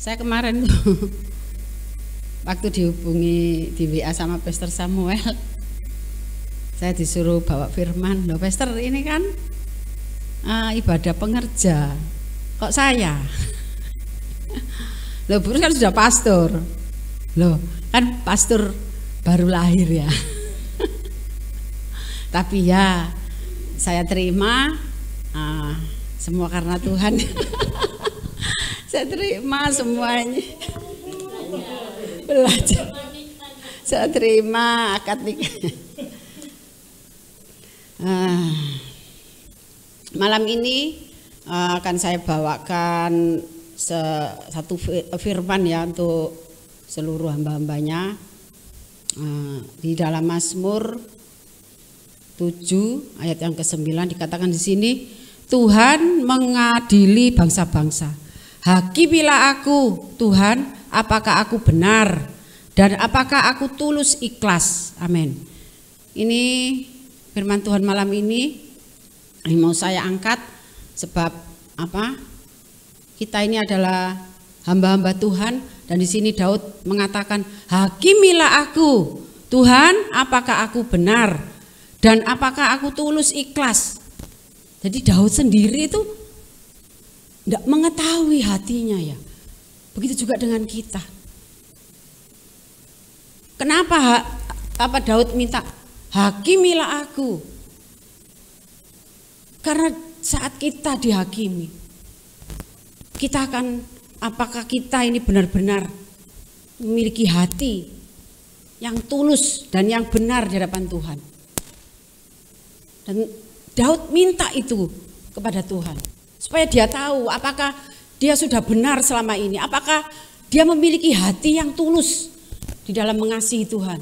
Saya kemarin tuh waktu dihubungi di WA sama Pastor Samuel, saya disuruh bawa firman. Loh Pastor, ini kan ibadah pengerja, kok saya? Loh Bruce kan sudah pastor. Loh kan pastor baru lahir ya. Tapi ya saya terima, semua karena Tuhan. Saya terima semuanya. Belajar. Saya terima akad nikah. Malam ini akan saya bawakan satu firman ya untuk seluruh hamba-hambanya. Di dalam Mazmur 7 ayat yang ke-9 dikatakan di sini, Tuhan mengadili bangsa-bangsa. Hakimilah aku, Tuhan, apakah aku benar dan apakah aku tulus ikhlas. Amin. Ini firman Tuhan malam ini yang mau saya angkat sebab apa? Kita ini adalah hamba-hamba Tuhan dan di sini Daud mengatakan, hakimilah aku, Tuhan, apakah aku benar dan apakah aku tulus ikhlas. Jadi Daud sendiri itu tidak mengetahui hatinya ya. Begitu juga dengan kita. Kenapa Daud minta hakimilah aku? Karena saat kita dihakimi, kita akan, apakah kita ini benar-benar memiliki hati yang tulus dan yang benar di hadapan Tuhan. Dan Daud minta itu kepada Tuhan. Supaya dia tahu apakah dia sudah benar selama ini. Apakah dia memiliki hati yang tulus di dalam mengasihi Tuhan.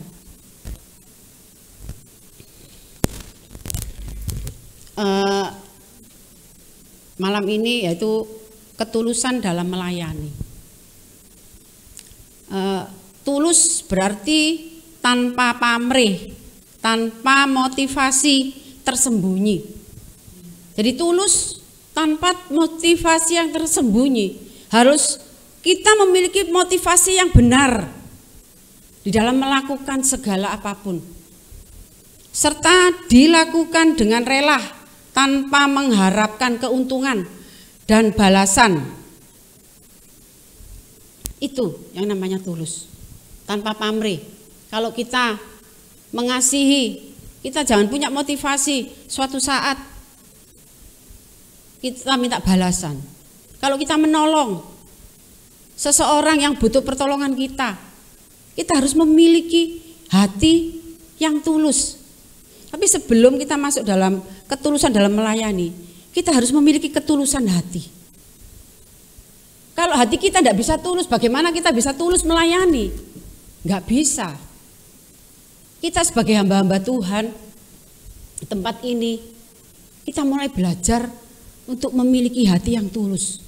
Malam ini yaitu ketulusan dalam melayani. Tulus berarti tanpa pamrih, tanpa motivasi tersembunyi. Jadi tulus tanpa motivasi yang tersembunyi. Harus kita memiliki motivasi yang benar di dalam melakukan segala apapun, serta dilakukan dengan rela tanpa mengharapkan keuntungan dan balasan. Itu yang namanya tulus, tanpa pamrih. Kalau kita mengasihi, kita jangan punya motivasi suatu saat kita minta balasan. Kalau kita menolong seseorang yang butuh pertolongan kita harus memiliki hati yang tulus. Tapi sebelum kita masuk dalam ketulusan dalam melayani, kita harus memiliki ketulusan hati. Kalau hati kita tidak bisa tulus, bagaimana kita bisa tulus melayani? Enggak bisa. Kita sebagai hamba-hamba Tuhan di tempat ini, kita mulai belajar untuk memiliki hati yang tulus.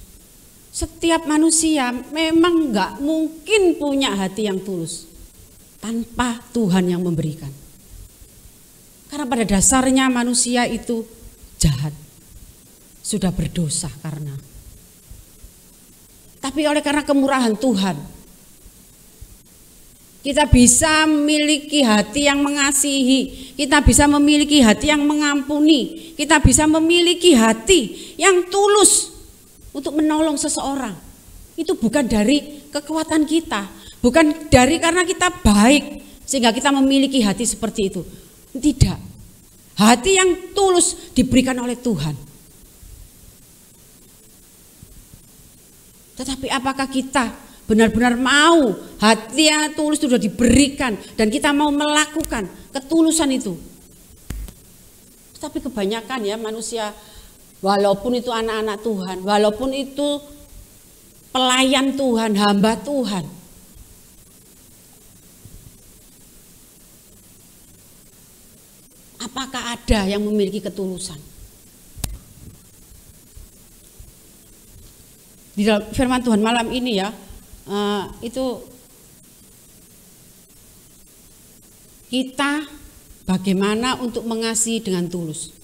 Setiap manusia memang enggak mungkin punya hati yang tulus tanpa Tuhan yang memberikan. Karena pada dasarnya manusia itu jahat, sudah berdosa karena. Tapi oleh karena kemurahan Tuhan, kita bisa memiliki hati yang mengasihi, kita bisa memiliki hati yang mengampuni, kita bisa memiliki hati yang tulus untuk menolong seseorang. Itu bukan dari kekuatan kita, bukan dari karena kita baik sehingga kita memiliki hati seperti itu. Tidak. Hati yang tulus diberikan oleh Tuhan. Tetapi apakah kita benar-benar mau hati yang tulus itu sudah diberikan dan kita mau melakukan ketulusan itu? Tapi kebanyakan ya manusia, walaupun itu anak-anak Tuhan, walaupun itu pelayan Tuhan, hamba Tuhan, apakah ada yang memiliki ketulusan? Di dalam firman Tuhan malam ini ya, itu kita bagaimana untuk mengasihi dengan tulus.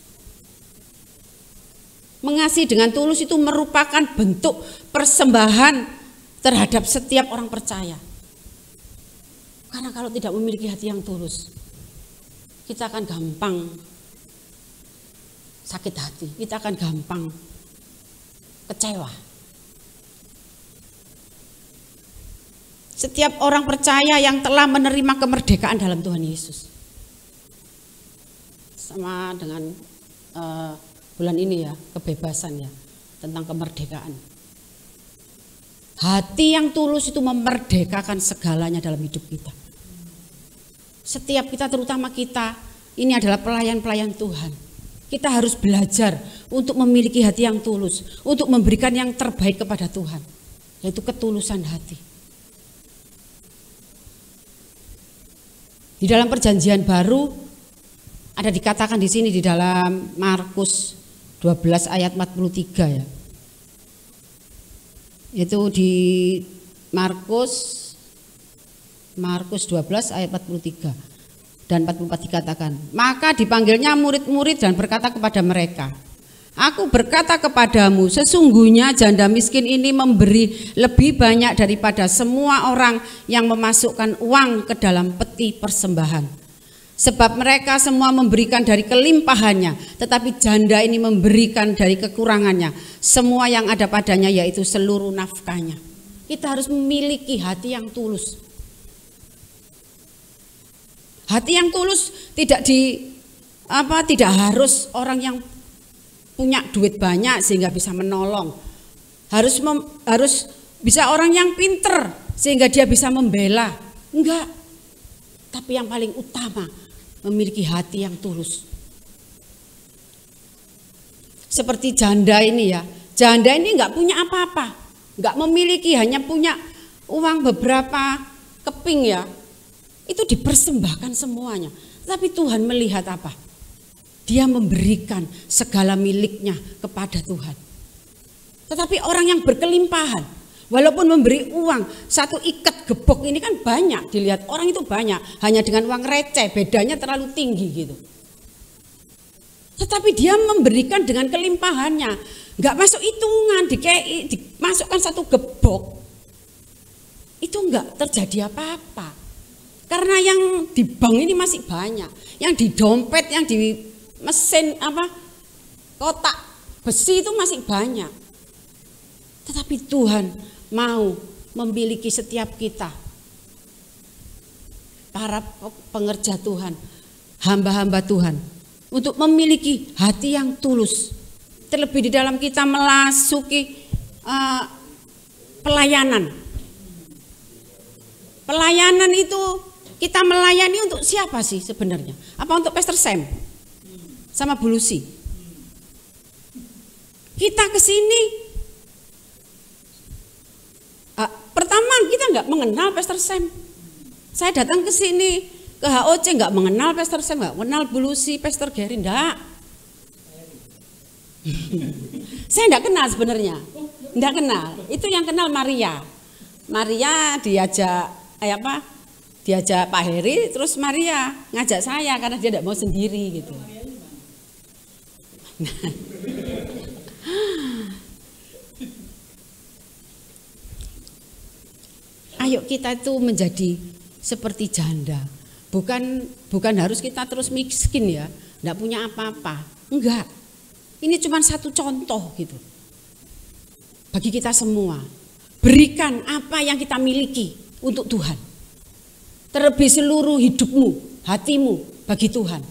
Mengasihi dengan tulus itu merupakan bentuk persembahan terhadap setiap orang percaya. Karena kalau tidak memiliki hati yang tulus, kita akan gampang sakit hati, kita akan gampang kecewa. Setiap orang percaya yang telah menerima kemerdekaan dalam Tuhan Yesus. Sama dengan bulan ini ya, kebebasan ya, tentang kemerdekaan. Hati yang tulus itu memerdekakan segalanya dalam hidup kita. Setiap kita, terutama kita, ini adalah pelayan-pelayan Tuhan. Kita harus belajar untuk memiliki hati yang tulus, untuk memberikan yang terbaik kepada Tuhan, yaitu ketulusan hati. Di dalam perjanjian baru ada dikatakan di sini di dalam Markus 12 ayat 43 ya. Itu di Markus 12 ayat 43 dan 44 dikatakan, maka dipanggilnya murid-murid dan berkata kepada mereka, aku berkata kepadamu, sesungguhnya janda miskin ini memberi lebih banyak daripada semua orang yang memasukkan uang ke dalam peti persembahan. Sebab mereka semua memberikan dari kelimpahannya, tetapi janda ini memberikan dari kekurangannya semua yang ada padanya, yaitu seluruh nafkahnya. Kita harus memiliki hati yang tulus. Hati yang tulus tidak harus orang yang punya duit banyak sehingga bisa menolong. Harus bisa orang yang pinter sehingga dia bisa membela. Enggak. Tapi yang paling utama, memiliki hati yang tulus. Seperti janda ini ya. Janda ini enggak punya apa-apa. Enggak memiliki, hanya punya uang beberapa keping ya. Itu dipersembahkan semuanya. Tapi Tuhan melihat apa? Dia memberikan segala miliknya kepada Tuhan. Tetapi orang yang berkelimpahan, walaupun memberi uang, satu ikat gebok ini kan banyak dilihat. Orang itu banyak, hanya dengan uang receh, bedanya terlalu tinggi gitu. Tetapi dia memberikan dengan kelimpahannya. Enggak masuk hitungan, dimasukkan satu gebok. Itu enggak terjadi apa-apa. Karena yang di bank ini masih banyak, yang di dompet, yang di mesin kotak besi itu masih banyak. Tetapi Tuhan mau memiliki setiap kita, para pengerja Tuhan, hamba-hamba Tuhan, untuk memiliki hati yang tulus. Terlebih di dalam kita memasuki pelayanan. Pelayanan itu kita melayani untuk siapa sih sebenarnya? Apa untuk Pastor Sam sama Bu Lucy? Kita ke sini, pertama kita nggak mengenal Pastor Sam. Saya datang ke sini ke HOC nggak mengenal Pastor Sam, nggak mengenal Bu Lucy, Pastor Gary, enggak. Saya enggak kenal sebenarnya, enggak kenal. Itu yang kenal Maria. Maria diajak diajak Pak Heri, terus Maria ngajak saya karena dia tidak mau sendiri gitu. Ayo kita itu menjadi seperti janda. Bukan harus kita terus miskin ya, enggak punya apa-apa. Enggak. Ini cuma satu contoh gitu. Bagi kita semua, berikan apa yang kita miliki untuk Tuhan. Terlebih seluruh hidupmu, hatimu bagi Tuhan.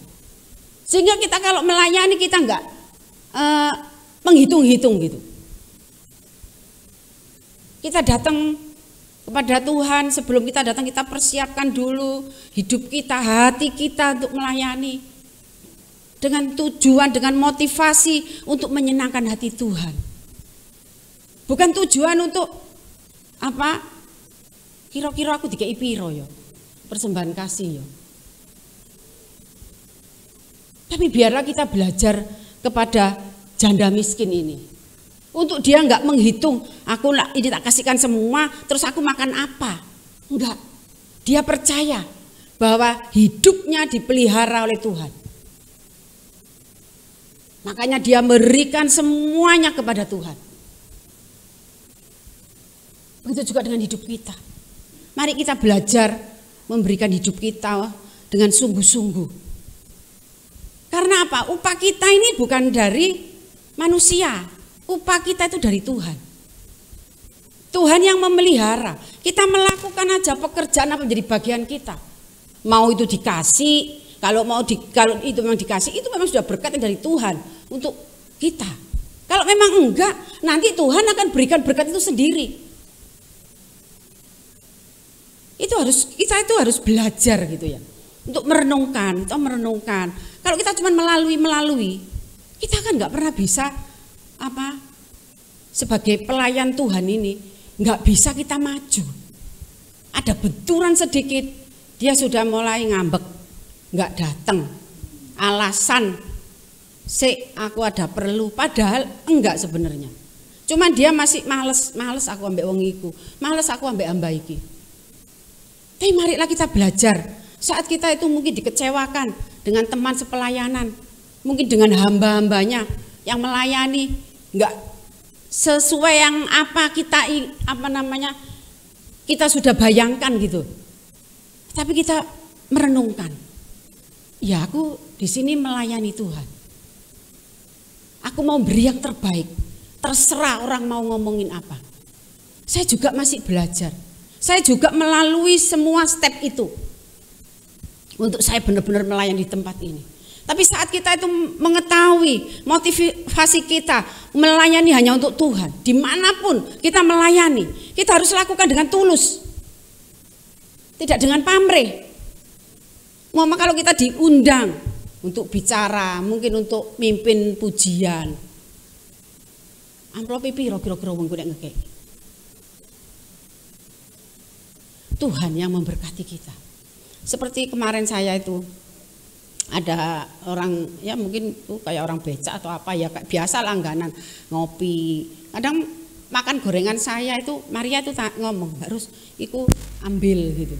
Sehingga kita kalau melayani kita enggak menghitung-hitung gitu. Kita datang kepada Tuhan, sebelum kita datang kita persiapkan dulu hidup kita, hati kita untuk melayani. Dengan tujuan, dengan motivasi untuk menyenangkan hati Tuhan. Bukan tujuan untuk kira-kira aku dikei piro ya. Persembahan kasih ya. Tapi biarlah kita belajar kepada janda miskin ini. Untuk dia enggak menghitung, ini tak kasihkan semua, terus aku makan apa. Enggak. Dia percaya bahwa hidupnya dipelihara oleh Tuhan. Makanya dia memberikan semuanya kepada Tuhan. Begitu juga dengan hidup kita. Mari kita belajar memberikan hidup kita dengan sungguh-sungguh. Karena apa? Upah kita ini bukan dari manusia. Upah kita itu dari Tuhan. Tuhan yang memelihara. Kita melakukan aja pekerjaan apa menjadi bagian kita. Mau itu dikasih, kalau itu memang dikasih, itu memang sudah berkat dari Tuhan untuk kita. Kalau memang enggak, nanti Tuhan akan berikan berkat itu sendiri. Kita itu harus belajar gitu ya. Untuk merenungkan. Kalau kita cuma melalui, kita kan nggak pernah bisa sebagai pelayan Tuhan ini nggak bisa kita maju. Ada benturan sedikit, dia sudah mulai ngambek, nggak datang. Alasan, aku ada perlu, padahal enggak sebenarnya. Cuman dia masih males aku ambek wong iku, males aku ambek hamba iki. Tapi marilah kita belajar. Saat kita itu mungkin dikecewakan dengan teman sepelayanan, mungkin dengan hamba-hambanya yang melayani enggak sesuai yang kita sudah bayangkan gitu. Tapi kita merenungkan, ya aku di sini melayani Tuhan. Aku mau beri yang terbaik, terserah orang mau ngomongin apa. Saya juga masih belajar. Saya juga melalui semua step itu untuk saya benar-benar melayani di tempat ini. Tapi saat kita itu mengetahui motivasi kita melayani hanya untuk Tuhan, dimanapun kita melayani, kita harus lakukan dengan tulus, tidak dengan pamrih. Mama kalau kita diundang untuk bicara, mungkin untuk mimpin pujian, amplop piro kira-kira wong nek ngekek. Tuhan yang memberkati kita. Seperti kemarin saya itu ada orang ya mungkin tuh kayak orang becak atau apa ya biasa langganan ngopi. Kadang makan gorengan saya itu Maria itu ngomong harus iku ambil gitu.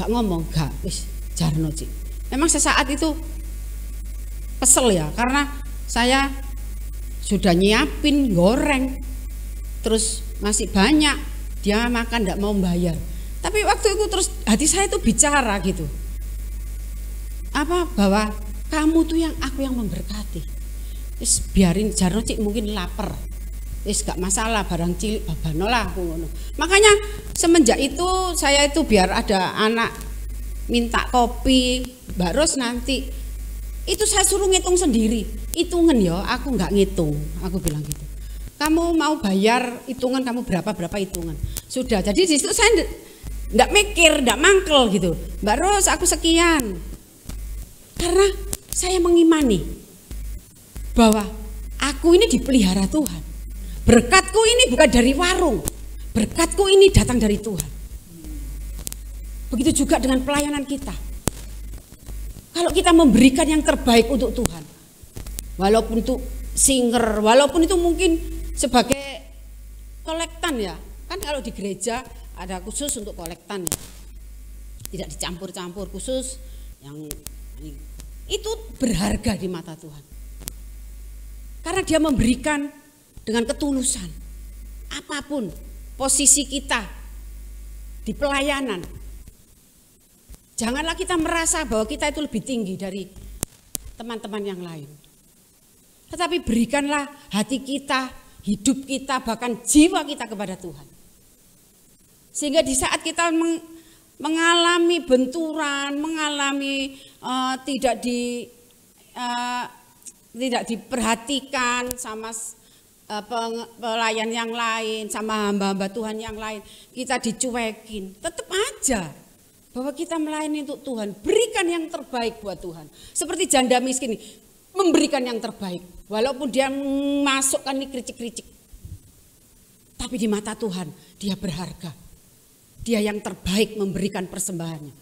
Gak ngomong gak wis jarno Cik. Memang sesaat itu kesel ya karena saya sudah nyiapin goreng terus masih banyak dia makan gak mau bayar. Tapi waktu itu terus hati saya itu bicara gitu. Bahwa kamu tuh aku yang memberkati. Wis biarin jarno Cik mungkin lapar. Wis gak masalah barang cilik babano lah aku ngono. Makanya semenjak itu saya itu biar ada anak minta kopi, Mbak Ros nanti itu saya suruh ngitung sendiri. Hitungan ya, aku nggak ngitung. Aku bilang gitu. Kamu mau bayar hitungan kamu berapa hitungan. Sudah. Jadi di situ saya nggak mikir, nggak mangkel gitu. Mbak Ros aku sekian. Karena saya mengimani bahwa aku ini dipelihara Tuhan. Berkatku ini bukan dari warung. Berkatku ini datang dari Tuhan. Begitu juga dengan pelayanan kita. Kalau kita memberikan yang terbaik untuk Tuhan, walaupun itu singer, walaupun itu mungkin sebagai kolektan ya, kan kalau di gereja ada khusus untuk kolektan ya, tidak dicampur-campur khusus yang itu berharga di mata Tuhan. Karena dia memberikan dengan ketulusan, apapun posisi kita di pelayanan. Janganlah kita merasa bahwa kita itu lebih tinggi dari teman-teman yang lain. Tetapi berikanlah hati kita, hidup kita, bahkan jiwa kita kepada Tuhan. Sehingga di saat kita mengalami benturan, mengalami tidak diperhatikan sama pelayan yang lain, sama hamba-hamba Tuhan yang lain, kita dicuekin, tetap aja bahwa kita melayani untuk Tuhan, berikan yang terbaik buat Tuhan. Seperti janda miskin ini, memberikan yang terbaik, walaupun dia masukkan ini kericik-kericik, tapi di mata Tuhan dia berharga, dia yang terbaik memberikan persembahannya.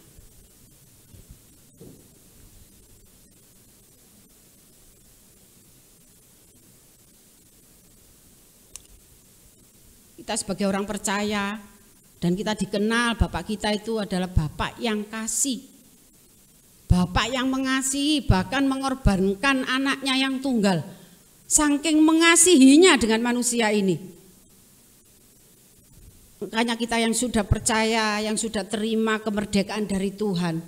Kita sebagai orang percaya dan kita dikenal Bapak kita itu adalah Bapak yang kasih, Bapak yang mengasihi, bahkan mengorbankan anaknya yang tunggal, saking mengasihinya dengan manusia ini. Makanya kita yang sudah percaya, yang sudah terima kemerdekaan dari Tuhan.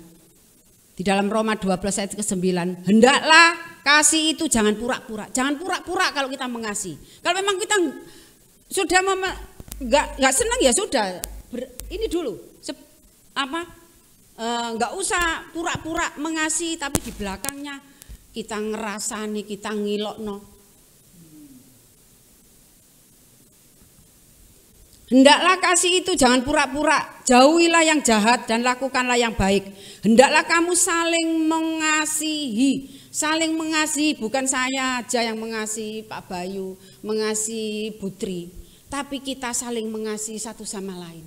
Di dalam Roma 12 ayat ke-9, hendaklah kasih itu jangan pura-pura. Jangan pura-pura kalau kita mengasihi. Kalau memang kita sudah nggak senang ya sudah, ini dulu. Nggak usah pura-pura mengasihi, tapi di belakangnya kita ngerasani, kita ngilokno. Hendaklah kasih itu jangan pura-pura, jauhilah yang jahat dan lakukanlah yang baik. Hendaklah kamu saling mengasihi, bukan saya aja yang mengasihi Pak Bayu, mengasihi Putri, tapi kita saling mengasihi satu sama lain.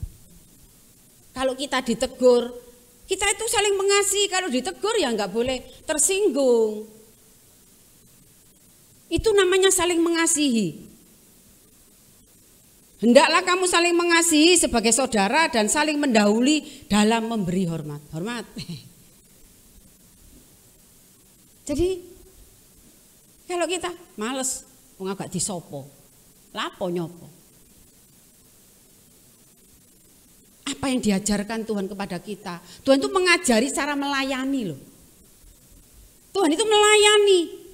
Kalau kita ditegur, kita itu saling mengasihi, kalau ditegur ya nggak boleh tersinggung. Itu namanya saling mengasihi. Hendaklah kamu saling mengasihi sebagai saudara dan saling mendahului dalam memberi hormat. Hormat. Jadi kalau kita males, agak disopo, lapo nyopo. Apa yang diajarkan Tuhan kepada kita? Tuhan itu mengajari cara melayani loh. Tuhan itu melayani.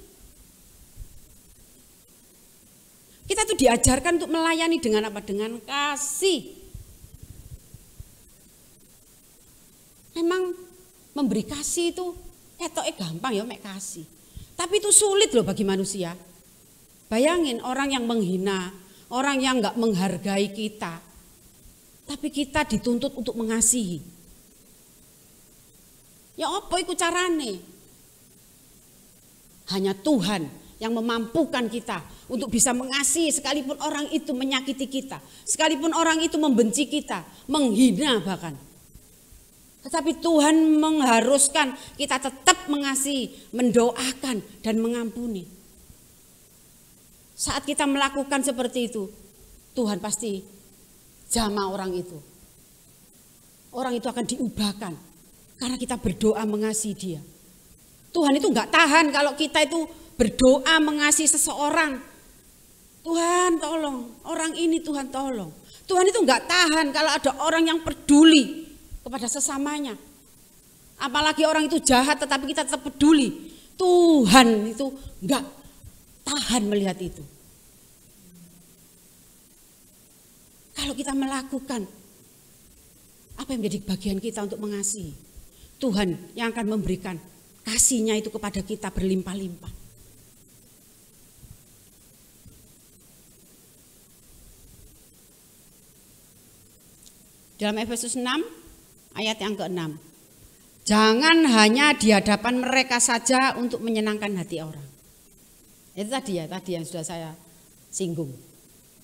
Kita tuh diajarkan untuk melayani dengan apa? Dengan kasih. Memang memberi kasih itu ketoknya gampang ya, mek kasih. Tapi itu sulit loh bagi manusia. Bayangin orang yang menghina, orang yang nggak menghargai kita. Tapi kita dituntut untuk mengasihi. Ya apa iku carane? Hanya Tuhan yang memampukan kita untuk bisa mengasihi sekalipun orang itu menyakiti kita, sekalipun orang itu membenci kita, menghina bahkan. Tetapi Tuhan mengharuskan kita tetap mengasihi, mendoakan dan mengampuni. Saat kita melakukan seperti itu, Tuhan pasti jamah orang itu. Orang itu akan diubahkan karena kita berdoa mengasihi dia. Tuhan itu enggak tahan kalau kita itu berdoa mengasihi seseorang. Tuhan tolong, orang ini Tuhan tolong. Tuhan itu enggak tahan kalau ada orang yang peduli kepada sesamanya. Apalagi orang itu jahat tetapi kita tetap peduli. Tuhan itu enggak tahan melihat itu. Kalau kita melakukan apa yang menjadi bagian kita untuk mengasihi, Tuhan yang akan memberikan kasih-Nya itu kepada kita berlimpah-limpah. Dalam Efesus 6 ayat yang ke-6. Jangan hanya di hadapan mereka saja untuk menyenangkan hati orang. Itu tadi yang sudah saya singgung.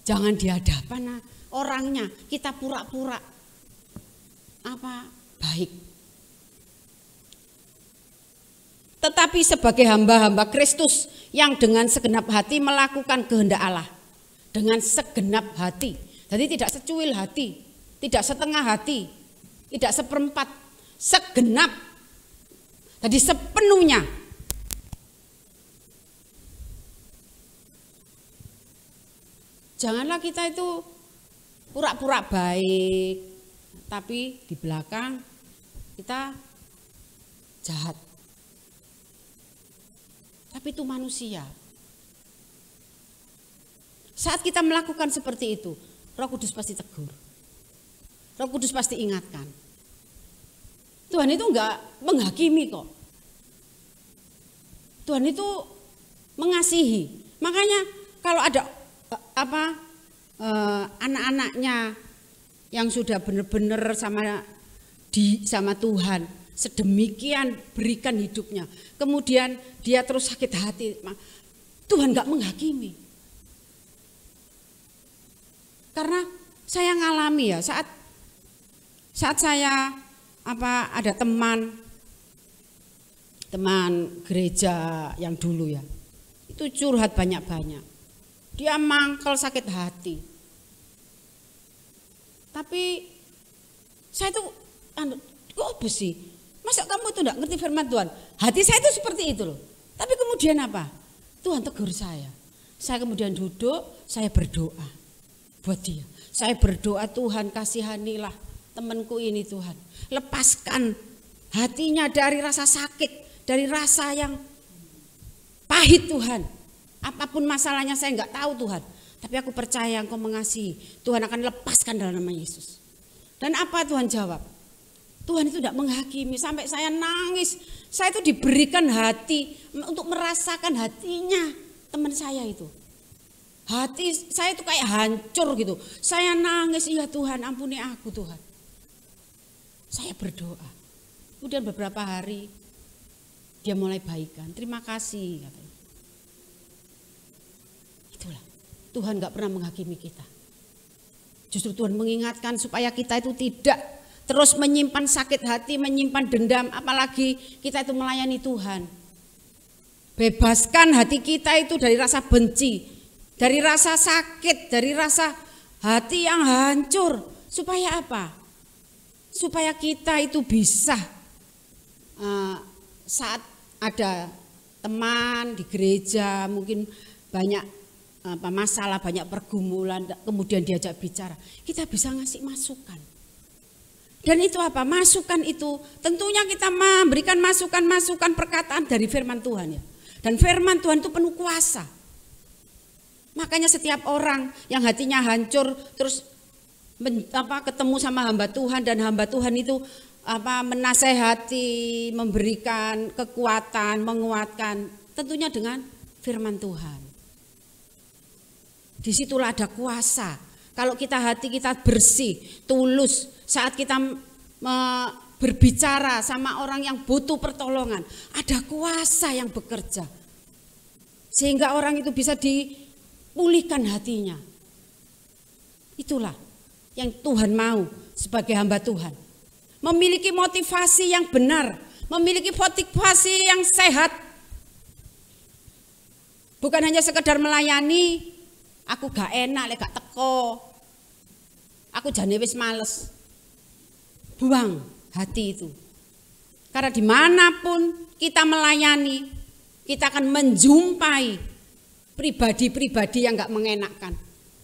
Jangan di hadapan orangnya, kita pura-pura baik. Tetapi sebagai hamba-hamba Kristus yang dengan segenap hati melakukan kehendak Allah. Dengan segenap hati. Jadi tidak secuil hati. Tidak setengah hati, tidak seperempat, segenap. Jadi sepenuhnya. Janganlah kita itu pura-pura baik, tapi di belakang kita jahat. Tapi itu manusia. Saat kita melakukan seperti itu, Roh Kudus pasti tegur. Roh Kudus pasti ingatkan. Tuhan itu enggak menghakimi kok. Tuhan itu mengasihi. Makanya kalau ada anak-anaknya yang sudah benar-benar sama Tuhan, sedemikian berikan hidupnya, kemudian dia terus sakit hati, Tuhan enggak menghakimi. Karena saya ngalami ya, saat saya ada teman gereja yang dulu ya, itu curhat banyak-banyak. Dia mangkel sakit hati. Tapi saya tuh kok sih? Masa kamu tuh enggak ngerti firman Tuhan? Hati saya itu seperti itu loh. Tapi kemudian apa? Tuhan tegur saya. Saya kemudian duduk, saya berdoa. buat dia. Saya berdoa, Tuhan kasihanilah temanku ini Tuhan. Lepaskan hatinya dari rasa sakit, dari rasa yang pahit Tuhan. Apapun masalahnya saya enggak tahu Tuhan. Tapi aku percaya Engkau mengasihi. Tuhan akan lepaskan dalam nama Yesus. Dan apa Tuhan jawab? Tuhan itu tidak menghakimi, sampai saya nangis. Saya itu diberikan hati untuk merasakan hatinya teman saya itu. Hati saya itu kayak hancur gitu. Saya nangis, iya Tuhan ampuni aku Tuhan. Saya berdoa. Kemudian beberapa hari dia mulai baikan. Terima kasih katanya. Itulah, Tuhan gak pernah menghakimi kita. Justru Tuhan mengingatkan supaya kita itu tidak terus menyimpan sakit hati, menyimpan dendam, apalagi kita itu melayani Tuhan. Bebaskan hati kita itu dari rasa benci, dari rasa sakit, dari rasa hati yang hancur. Supaya apa? Supaya kita itu bisa saat ada teman di gereja, mungkin banyak masalah, banyak pergumulan, kemudian diajak bicara, kita bisa ngasih masukan. Dan itu apa? Masukan itu tentunya kita memberikan masukan-masukan perkataan dari firman Tuhan ya. Dan firman Tuhan itu penuh kuasa. Makanya setiap orang yang hatinya hancur terus ketemu sama hamba Tuhan, dan hamba Tuhan itu menasehati, memberikan kekuatan, menguatkan, tentunya dengan firman Tuhan. Disitulah ada kuasa. Kalau hati kita bersih, tulus, saat kita berbicara sama orang yang butuh pertolongan, ada kuasa yang bekerja. Sehingga orang itu bisa dipulihkan hatinya. Itulah yang Tuhan mau sebagai hamba Tuhan. Memiliki motivasi yang benar, memiliki motivasi yang sehat. Bukan hanya sekedar melayani, aku gak enak, gak teko, aku jane wis males. Buang hati itu. Karena dimanapun kita melayani, kita akan menjumpai pribadi-pribadi yang gak mengenakkan.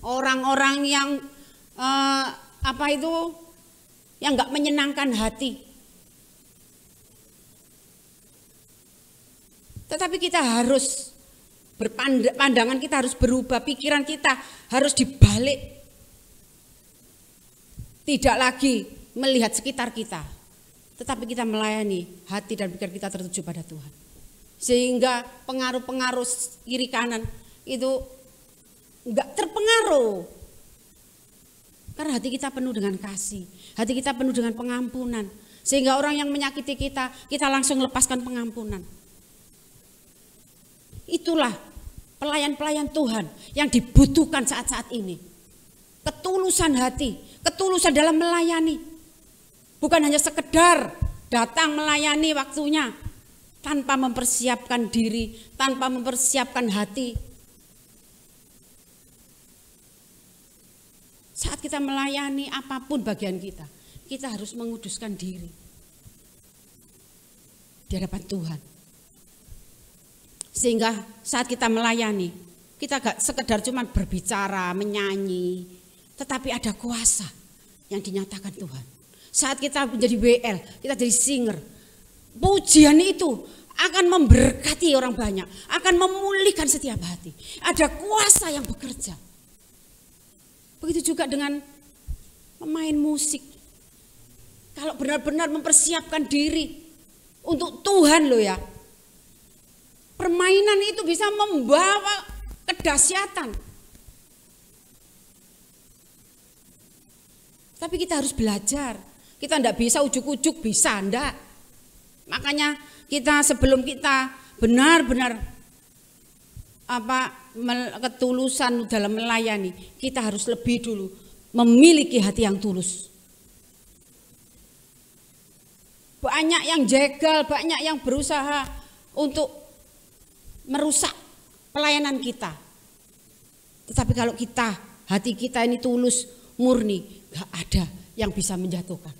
Orang-orang yang yang gak menyenangkan hati. Tetapi kita harus pandangan kita harus berubah, pikiran kita harus dibalik. Tidak lagi melihat sekitar kita, tetapi kita melayani, hati dan pikiran kita tertuju pada Tuhan. Sehingga pengaruh-pengaruh kiri kanan itu enggak terpengaruh. Karena hati kita penuh dengan kasih, hati kita penuh dengan pengampunan. Sehingga orang yang menyakiti kita, kita langsung lepaskan pengampunan. Itulah pelayan-pelayan Tuhan yang dibutuhkan saat-saat ini. Ketulusan hati, ketulusan dalam melayani. Bukan hanya sekedar datang melayani waktunya tanpa mempersiapkan diri, tanpa mempersiapkan hati. Saat kita melayani apapun bagian kita, kita harus menguduskan diri di hadapan Tuhan. Sehingga saat kita melayani, kita gak sekedar cuma berbicara, menyanyi, tetapi ada kuasa yang dinyatakan Tuhan. Saat kita menjadi WL, kita jadi singer, pujian itu akan memberkati orang banyak, akan memulihkan setiap hati. Ada kuasa yang bekerja. Begitu juga dengan pemain musik. Kalau benar-benar mempersiapkan diri untuk Tuhan loh ya, permainan itu bisa membawa kedahsyatan. Tapi kita harus belajar. Kita enggak bisa ujuk-ujuk, bisa enggak. Makanya kita sebelum kita benar-benar ketulusan dalam melayani, kita harus lebih dulu memiliki hati yang tulus. Banyak yang jegal, banyak yang berusaha untuk merusak pelayanan kita. Tetapi kalau hati kita ini tulus, murni, gak ada yang bisa menjatuhkan.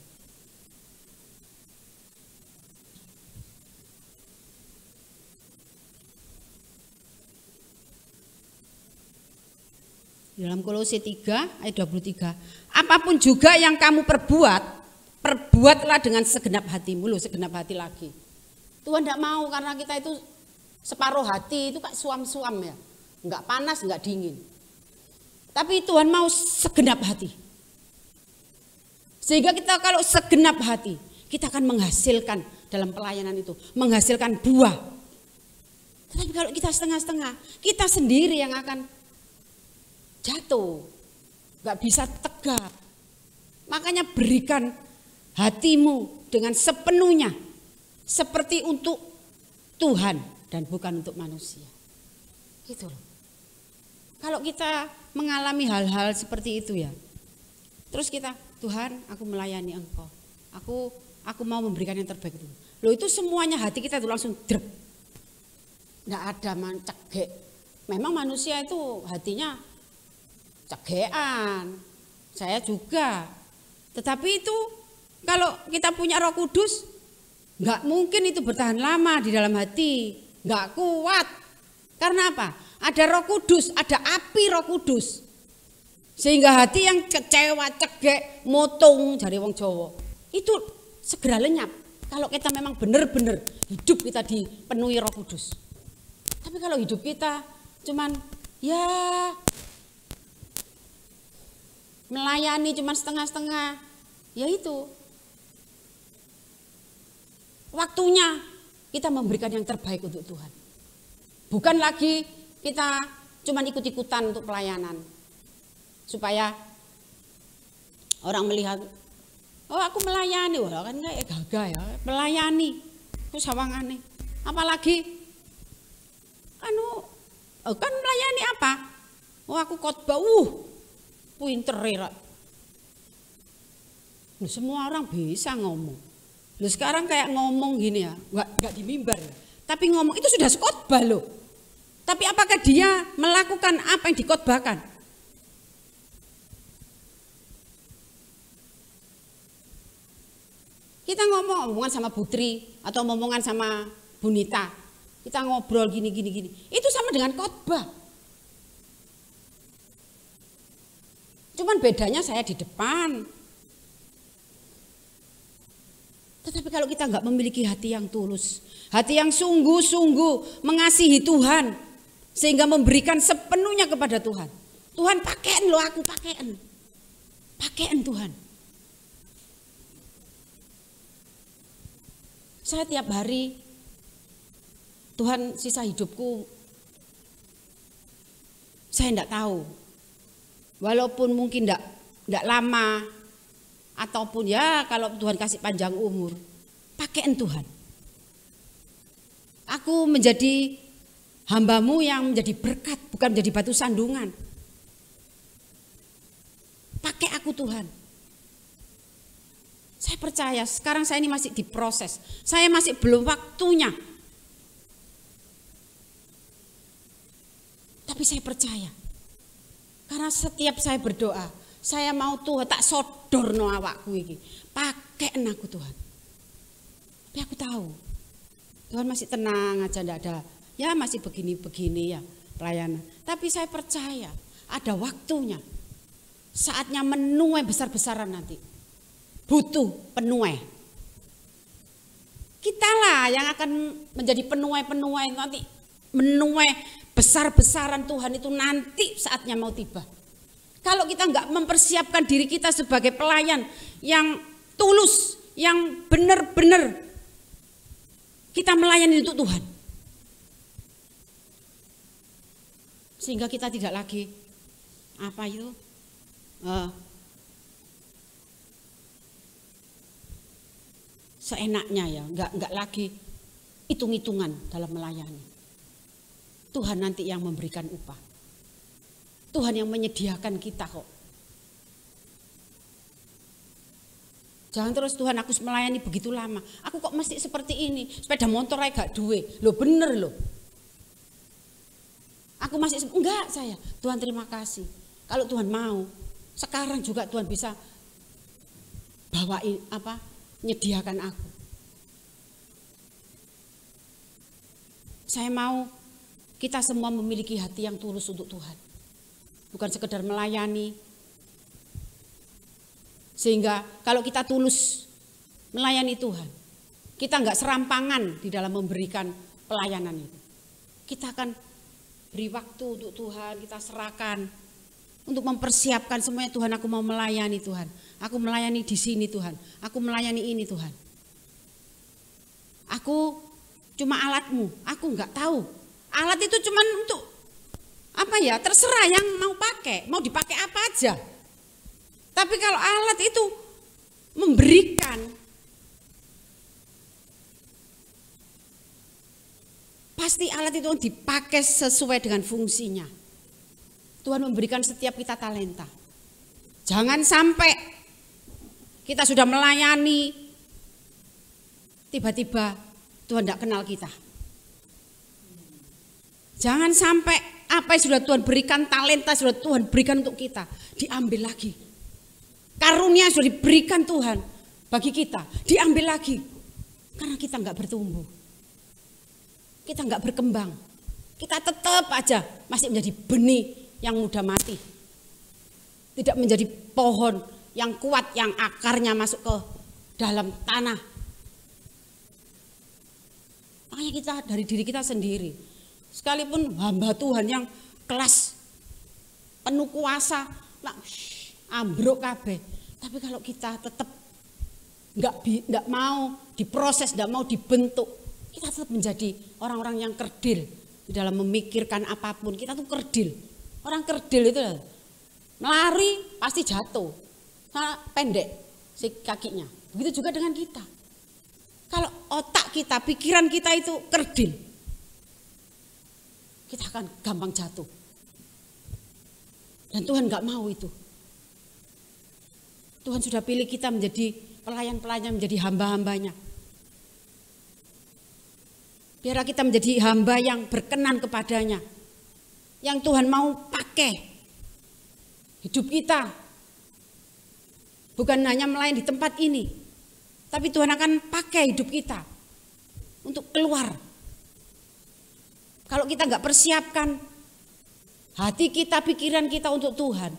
Dalam Kolose 3 ayat 23. Apapun juga yang kamu perbuatlah dengan segenap hatimu. Loh, segenap hati lagi. Tuhan tidak mau karena kita itu separuh hati itu kayak suam-suam ya. Enggak panas, enggak dingin. Tapi Tuhan mau segenap hati. Sehingga kita kalau segenap hati, kita akan menghasilkan dalam pelayanan itu. Menghasilkan buah. Tetapi kalau kita setengah-setengah, kita sendiri yang akan jatuh, gak bisa tegak. Makanya berikan hatimu dengan sepenuhnya, seperti untuk Tuhan dan bukan untuk manusia. Gitu loh. Kalau kita mengalami hal-hal seperti itu ya, terus kita, Tuhan, aku melayani Engkau, aku mau memberikan yang terbaik itu. Loh, itu semuanya hati kita itu langsung drep. Nggak ada cegek. Memang manusia itu hatinya cegean. Saya juga. Tetapi itu kalau kita punya Roh Kudus, nggak mungkin itu bertahan lama di dalam hati. Nggak kuat. Karena apa? Ada Roh Kudus, ada api Roh Kudus. Sehingga hati yang kecewa, cegek, motung dari wong Jawa, itu segera lenyap. Kalau kita memang benar-benar hidup kita dipenuhi Roh Kudus. Tapi kalau hidup kita cuman ya melayani cuman setengah-setengah, ya itu waktunya kita memberikan yang terbaik untuk Tuhan. Bukan lagi kita cuman ikut-ikutan untuk pelayanan supaya orang melihat, oh aku melayani, wah kan kayak gagah ya, melayani, itu sawangane. Apalagi kan melayani apa? Oh aku khotbah, pinter ya. Semua orang bisa ngomong. Loh, sekarang kayak ngomong gini ya, nggak di mimbar ya. Tapi ngomong itu sudah khotbah loh. Tapi apakah dia melakukan apa yang dikhotbahkan? Kita omongan sama Putri atau omongan sama Bunita. Kita ngobrol gini. Itu sama dengan khotbah. Cuman bedanya saya di depan. Tetapi kalau kita nggak memiliki hati yang tulus, hati yang sungguh-sungguh mengasihi Tuhan, sehingga memberikan sepenuhnya kepada Tuhan. Tuhan pakein loh, aku pakein Tuhan. Saya tiap hari Tuhan sisa hidupku saya enggak tahu. Walaupun mungkin enggak lama ataupun ya kalau Tuhan kasih panjang umur, pakein Tuhan. Aku menjadi hamba-Mu yang menjadi berkat, bukan menjadi batu sandungan. Pakai aku Tuhan. Saya percaya sekarang saya ini masih diproses. Saya masih belum waktunya. Tapi saya percaya, karena setiap saya berdoa, saya mau Tuhan tak sodorno awakku iki, pakein aku Tuhan. Tapi aku tahu, Tuhan masih tenang aja, enggak ada, ya masih begini-begini ya pelayanan. Tapi saya percaya ada waktunya, saatnya menuai besar-besaran nanti, butuh penuai. Kitalah yang akan menjadi penuai-penuai nanti, menuai besar-besaran Tuhan itu nanti saatnya mau tiba. Kalau kita nggak mempersiapkan diri kita sebagai pelayan yang tulus, yang benar-benar kita melayani untuk Tuhan, sehingga kita tidak lagi apa itu seenaknya ya, nggak lagi hitung-hitungan dalam melayani. Tuhan nanti yang memberikan upah. Tuhan yang menyediakan kita kok. Jangan terus Tuhan aku melayani begitu lama. Aku kok mesti seperti ini. Sepeda motor aja gak duwe. Loh bener loh. Aku masih enggak saya. Tuhan terima kasih. Kalau Tuhan mau, sekarang juga Tuhan bisa bawain nyediakan aku. Saya mau kita semua memiliki hati yang tulus untuk Tuhan. bukan sekedar melayani. Sehingga kalau kita tulus melayani Tuhan, kita enggak serampangan di dalam memberikan pelayanan itu. Kita akan beri waktu untuk Tuhan, kita serahkan untuk mempersiapkan semuanya. Tuhan, aku mau melayani Tuhan. Aku melayani di sini Tuhan. Aku melayani ini Tuhan. Aku cuma alatmu, aku enggak tahu. Alat itu cuma untuk apa ya, terserah yang mau pakai, mau dipakai apa aja. Tapi kalau alat itu memberikan, pasti alat itu dipakai sesuai dengan fungsinya. Tuhan memberikan setiap kita talenta. Jangan sampai kita sudah melayani, tiba-tiba Tuhan tidak kenal kita. Jangan sampai apa yang sudah Tuhan berikan, talenta sudah Tuhan berikan untuk kita, diambil lagi. Karunia sudah diberikan Tuhan bagi kita, diambil lagi. Karena kita enggak bertumbuh. Kita enggak berkembang. Kita tetap aja masih menjadi benih yang mudah mati. Tidak menjadi pohon yang kuat, yang akarnya masuk ke dalam tanah. Makanya kita dari diri kita sendiri, sekalipun hamba Tuhan yang kelas penuh kuasa, ambruk kabeh. Tapi kalau kita tetap enggak mau diproses, enggak mau dibentuk, kita tetap menjadi orang-orang yang kerdil di dalam memikirkan apapun. Kita tuh kerdil. Orang kerdil itu melari pasti jatuh, pendek si kakinya. Begitu juga dengan kita. Kalau otak kita, pikiran kita itu kerdil, kita akan gampang jatuh. Dan Tuhan enggak mau itu. Tuhan sudah pilih kita menjadi pelayan-pelayan, menjadi hamba-hambanya. Biar kita menjadi hamba yang berkenan kepadanya. Yang Tuhan mau pakai hidup kita. Bukan hanya melayani di tempat ini, tapi Tuhan akan pakai hidup kita untuk keluar. Kalau kita enggak persiapkan hati kita, pikiran kita untuk Tuhan,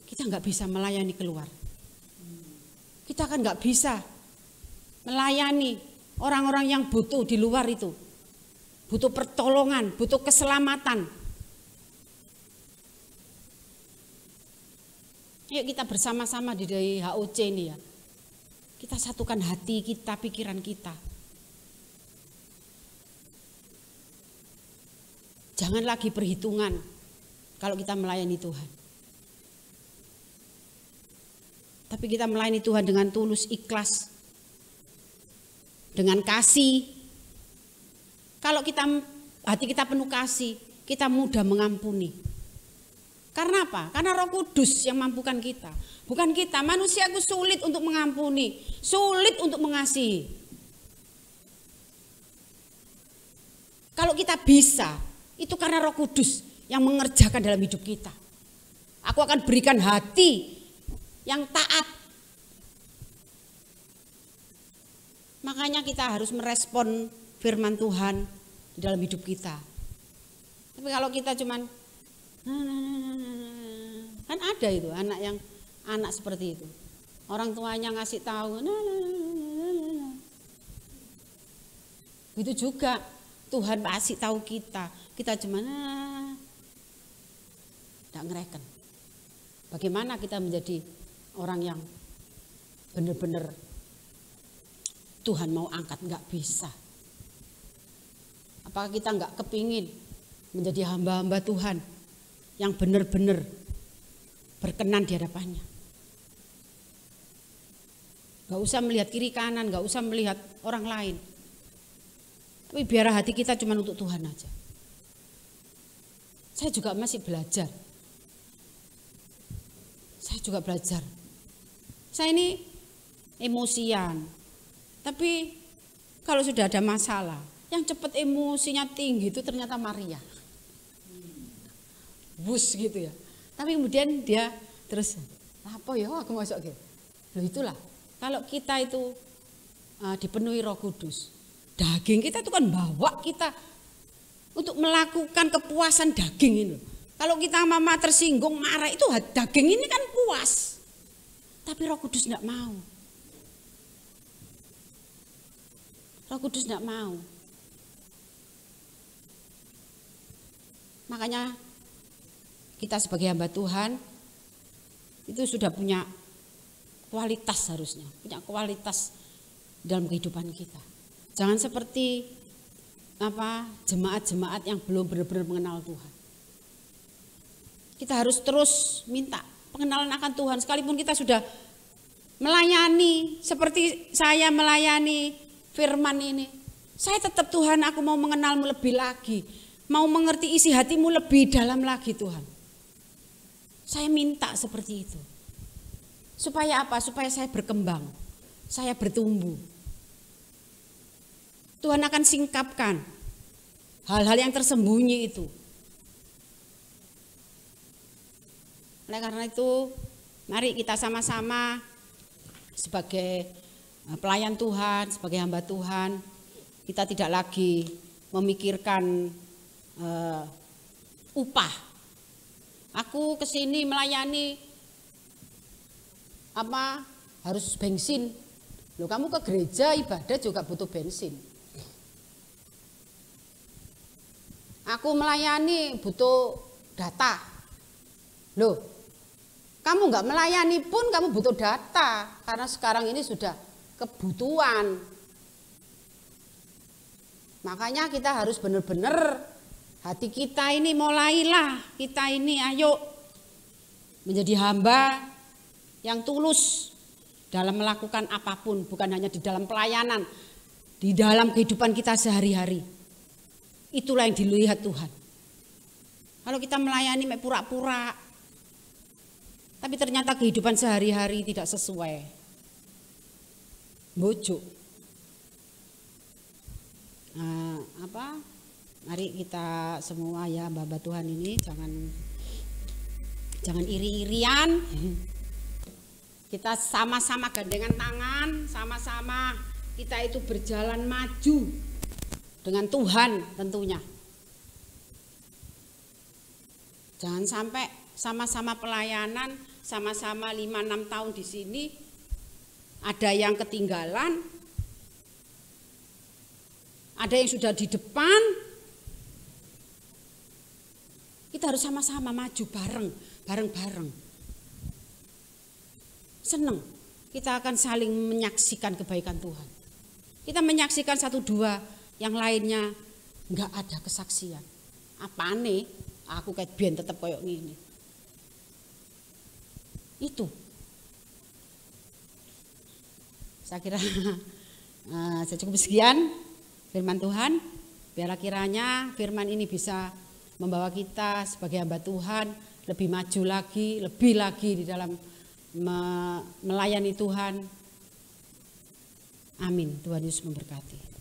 kita enggak bisa melayani keluar. Kita akan enggak bisa melayani orang-orang yang butuh di luar itu. Butuh pertolongan, butuh keselamatan. Yuk kita bersama-sama di HOC ini ya. Kita satukan hati kita, pikiran kita. Jangan lagi perhitungan kalau kita melayani Tuhan. Tapi kita melayani Tuhan dengan tulus, ikhlas, dengan kasih. Kalau hati kita penuh kasih, kita mudah mengampuni. Karena apa? Karena Roh Kudus yang mampukan kita. Bukan kita, manusia itu sulit untuk mengampuni, sulit untuk mengasihi. Kalau kita bisa, itu karena Roh Kudus yang mengerjakan dalam hidup kita. Aku akan berikan hati yang taat. Makanya kita harus merespon firman Tuhan di dalam hidup kita. Tapi kalau kita cuman kan ada itu anak seperti itu. Orang tuanya ngasih tahu. Begitu juga Tuhan kasih tahu kita. Kita cuman tidak ngereken. Bagaimana kita menjadi orang yang benar-benar Tuhan mau angkat? Enggak bisa. Apakah kita enggak kepingin menjadi hamba-hamba Tuhan yang benar-benar berkenan di hadapannya? Enggak usah melihat kiri kanan, enggak usah melihat orang lain. Tapi biar hati kita cuma untuk Tuhan aja. Saya juga masih belajar. Saya ini emosian. Tapi kalau sudah ada masalah, yang cepat emosinya tinggi itu ternyata Maria. Bus gitu ya. Tapi kemudian dia terus, apa ya aku masuk gitu. Loh itulah, kalau kita itu dipenuhi Roh Kudus, daging kita itu kan bawa kita untuk melakukan kepuasan daging ini. Kalau kita mama tersinggung, marah, itu daging ini kan puas. Tapi Roh Kudus enggak mau. Roh Kudus enggak mau. Makanya kita sebagai hamba Tuhan itu sudah punya kualitas harusnya. Punya kualitas dalam kehidupan kita. Jangan seperti jemaat-jemaat yang belum benar-benar mengenal Tuhan. Kita harus terus minta pengenalan akan Tuhan. Sekalipun kita sudah melayani seperti saya melayani firman ini. Saya tetap Tuhan, aku mau mengenalmu lebih lagi. Mau mengerti isi hatimu lebih dalam lagi Tuhan. Saya minta seperti itu. Supaya apa? Supaya saya berkembang. Saya bertumbuh. Tuhan akan singkapkan hal-hal yang tersembunyi itu. Oleh karena itu, mari kita sama-sama sebagai pelayan Tuhan, sebagai hamba Tuhan, kita tidak lagi memikirkan upah. Aku kesini melayani harus bensin. Loh, kamu ke gereja ibadah juga butuh bensin. Aku melayani butuh data. Loh, kamu nggak melayani pun kamu butuh data, karena sekarang ini sudah kebutuhan. Makanya kita harus benar-benar hati kita ini mulailah, kita ini ayo menjadi hamba yang tulus dalam melakukan apapun, bukan hanya di dalam pelayanan, di dalam kehidupan kita sehari-hari. Itulah yang dilihat Tuhan. Kalau kita melayani pura-pura, tapi ternyata kehidupan sehari-hari tidak sesuai. Bojo. Mari kita semua ya hamba Tuhan ini jangan iri-irian. Kita sama-sama gandengan tangan, sama-sama kita itu berjalan maju dengan Tuhan tentunya. Jangan sampai sama-sama pelayanan, sama-sama 5-6 tahun di sini, ada yang ketinggalan, ada yang sudah di depan. Kita harus sama-sama maju bareng-bareng. Senang, kita akan saling menyaksikan kebaikan Tuhan. Kita menyaksikan 1-2, yang lainnya enggak ada kesaksian. Apane? Aku kayak biyen tetep koyok gini. Itu. Saya kira saya cukup sekian firman Tuhan. Biarlah kiranya firman ini bisa membawa kita sebagai hamba Tuhan lebih maju lagi, lebih lagi di dalam melayani Tuhan. Amin. Tuhan Yesus memberkati.